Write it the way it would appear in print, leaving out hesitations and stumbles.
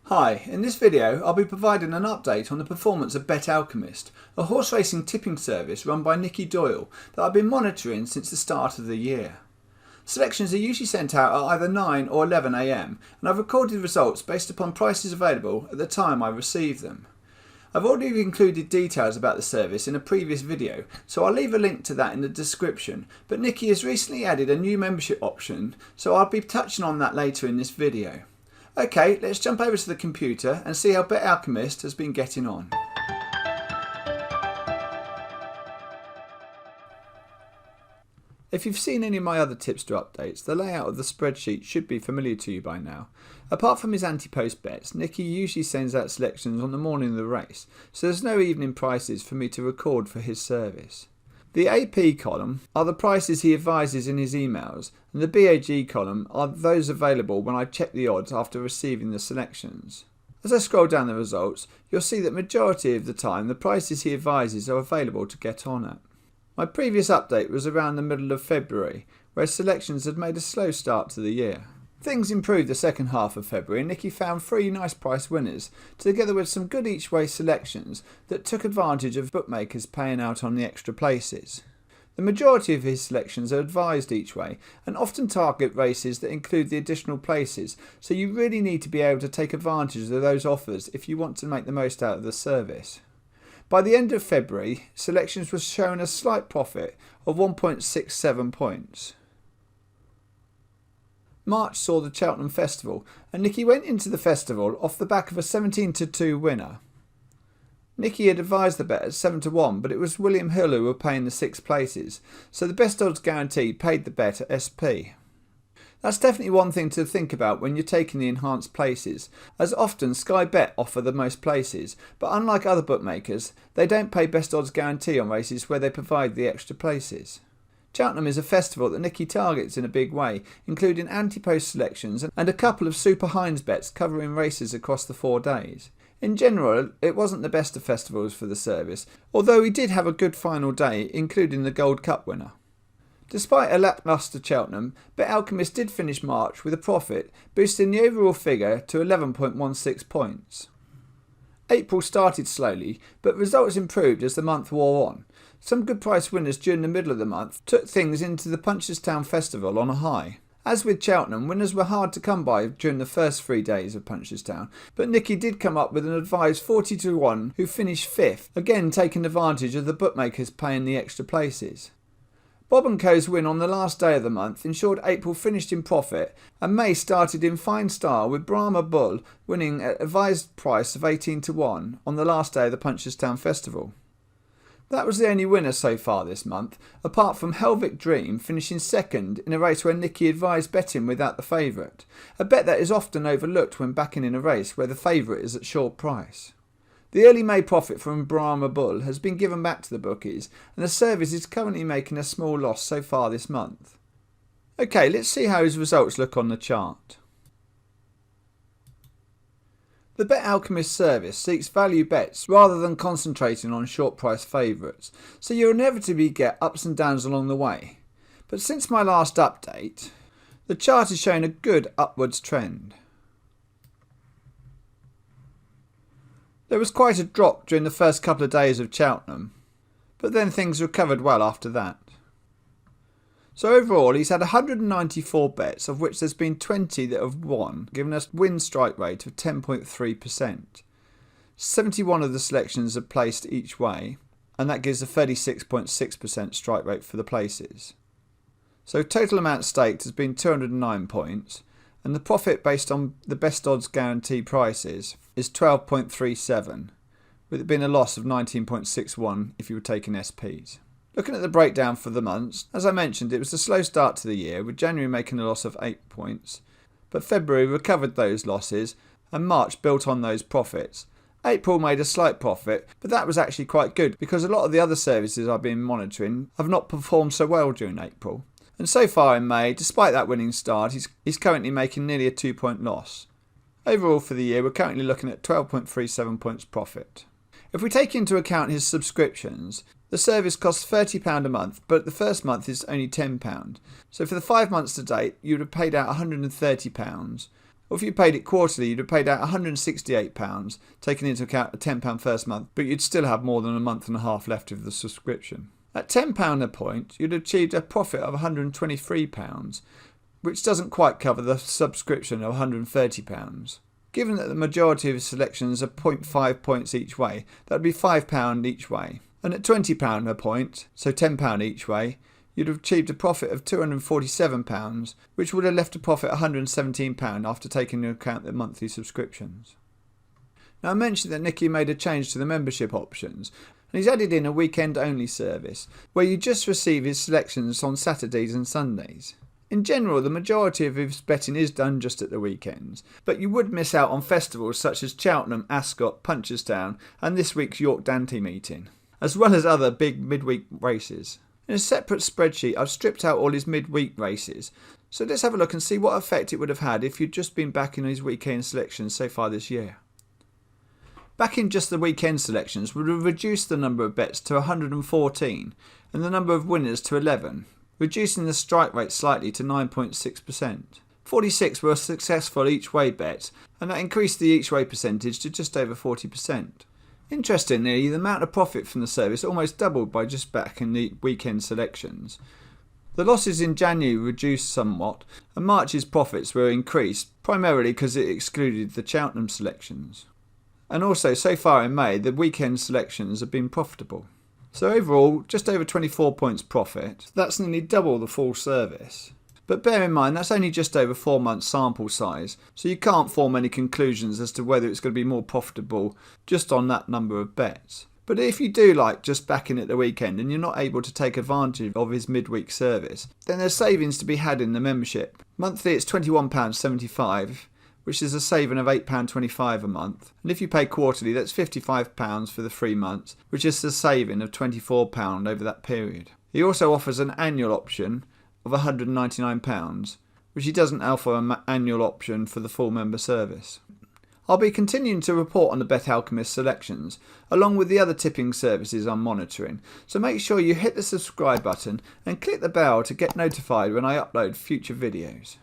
Hi, in this video I'll be providing an update on the performance of Bet Alchemist, a horse racing tipping service run by Nicky Doyle that I've been monitoring since the start of the year. Selections are usually sent out at either 9 or 11 AM and I've recorded results based upon prices available at the time I receive them. I've already included details about the service in a previous video, so I'll leave a link to that in the description, but Nicky has recently added a new membership option, so I'll be touching on that later in this video. Okay, let's jump over to the computer and see how Bet Alchemist has been getting on. If you've seen any of my other tipster updates, the layout of the spreadsheet should be familiar to you by now. Apart from his anti-post bets, Nicky usually sends out selections on the morning of the race, so there's no evening prices for me to record for his service. The AP column are the prices he advises in his emails, and the BAG column are those available when I check the odds after receiving the selections. As I scroll down the results, you'll see that majority of the time the prices he advises are available to get on at. My previous update was around the middle of February, where selections had made a slow start to the year. Things improved the second half of February and Nicky found 3 nice price winners, together with some good each way selections that took advantage of bookmakers paying out on the extra places. The majority of his selections are advised each way and often target races that include the additional places, so you really need to be able to take advantage of those offers if you want to make the most out of the service. By the end of February, selections were showing a slight profit of 1.67 points. March saw the Cheltenham Festival and Nicky went into the festival off the back of a 17-2 winner. Nicky had advised the bet at 7-1, but it was William Hill who were paying the 6 places, so the best odds guarantee paid the bet at SP. That's definitely one thing to think about when you're taking the enhanced places, as often Sky Bet offer the most places, but unlike other bookmakers, they don't pay best odds guarantee on races where they provide the extra places. Cheltenham is a festival that Nicky targets in a big way, including anti-post selections and a couple of Super Heinz bets covering races across the 4 days. In general, it wasn't the best of festivals for the service, although he did have a good final day, including the Gold Cup winner. Despite a lacklustre Cheltenham, Bet Alchemist did finish March with a profit, boosting the overall figure to 11.16 points. April started slowly, but results improved as the month wore on. Some good price winners during the middle of the month took things into the Punchestown Festival on a high. As with Cheltenham, winners were hard to come by during the first 3 days of Punchestown, but Nicky did come up with an advised 40-1 who finished 5th, again taking advantage of the bookmakers paying the extra places. Bob & Co.'s win on the last day of the month ensured April finished in profit and May started in fine style with Brahma Bull winning at advised price of 18-1 on the last day of the Punchestown Festival. That was the only winner so far this month, apart from Helvic Dream finishing second in a race where Nicky advised betting without the favourite, a bet that is often overlooked when backing in a race where the favourite is at short price. The early May profit from Brahma Bull has been given back to the bookies and the service is currently making a small loss so far this month. Okay, let's see how his results look on the chart. The Bet Alchemist service seeks value bets rather than concentrating on short price favourites, so you'll inevitably get ups and downs along the way. But since my last update, the chart is showing a good upwards trend. There was quite a drop during the first couple of days of Cheltenham, but then things recovered well after that. So overall he's had 194 bets, of which there's been 20 that have won, giving us win strike rate of 10.3%. 71 of the selections are placed each way, and that gives a 36.6% strike rate for the places. So total amount staked has been 209 points, and the profit based on the best odds guarantee prices is 12.37, with it being a loss of 19.61 if you were taking SPs. Looking at the breakdown for the months, as I mentioned, it was a slow start to the year, with January making a loss of 8 points, but February recovered those losses and March built on those profits. April made a slight profit, but that was actually quite good because a lot of the other services I've been monitoring have not performed so well during April. And so far in May, despite that winning start, he's currently making nearly a 2-point loss. Overall for the year, we're currently looking at 12.37 points profit. If we take into account his subscriptions, the service costs £30 a month, but the first month is only £10. So for the 5 months to date, you would have paid out £130, Or if you paid it quarterly, you'd have paid out £168, taking into account a £10 first month, but you'd still have more than a month and a half left of the subscription. At £10 a point, you'd have achieved a profit of £123, which doesn't quite cover the subscription of £130. Given that the majority of his selections are 0.5 points each way, that would be £5 each way. And at £20 a point, so £10 each way, you'd have achieved a profit of £247, which would have left a profit of £117 after taking into account the monthly subscriptions. Now I mentioned that Nicky made a change to the membership options, and he's added in a weekend-only service, where you just receive his selections on Saturdays and Sundays. In general, the majority of his betting is done just at the weekends, but you would miss out on festivals such as Cheltenham, Ascot, Punchestown and this week's York Dante meeting, as well as other big midweek races. In a separate spreadsheet, I've stripped out all his midweek races, so let's have a look and see what effect it would have had if you'd just been backing his weekend selections so far this year. Backing just the weekend selections would have reduced the number of bets to 114 and the number of winners to 11, reducing the strike rate slightly to 9.6%. 46 were successful each way bets, and that increased the each way percentage to just over 40%. Interestingly, the amount of profit from the service almost doubled by just backing the weekend selections. The losses in January reduced somewhat, and March's profits were increased, primarily because it excluded the Cheltenham selections. And also, so far in May, the weekend selections have been profitable. So overall, just over 24 points profit. That's nearly double the full service. But bear in mind, that's only just over 4 months sample size, so you can't form any conclusions as to whether it's going to be more profitable just on that number of bets. But if you do like just backing at the weekend and you're not able to take advantage of his midweek service, then there's savings to be had in the membership. Monthly it's £21.75, which is a saving of £8.25 a month. And if you pay quarterly, that's £55 for the 3 months, which is a saving of £24 over that period. He also offers an annual option of £199, which he doesn't offer an annual option for the full member service. I'll be continuing to report on the Bet Alchemist selections, along with the other tipping services I'm monitoring, so make sure you hit the subscribe button and click the bell to get notified when I upload future videos.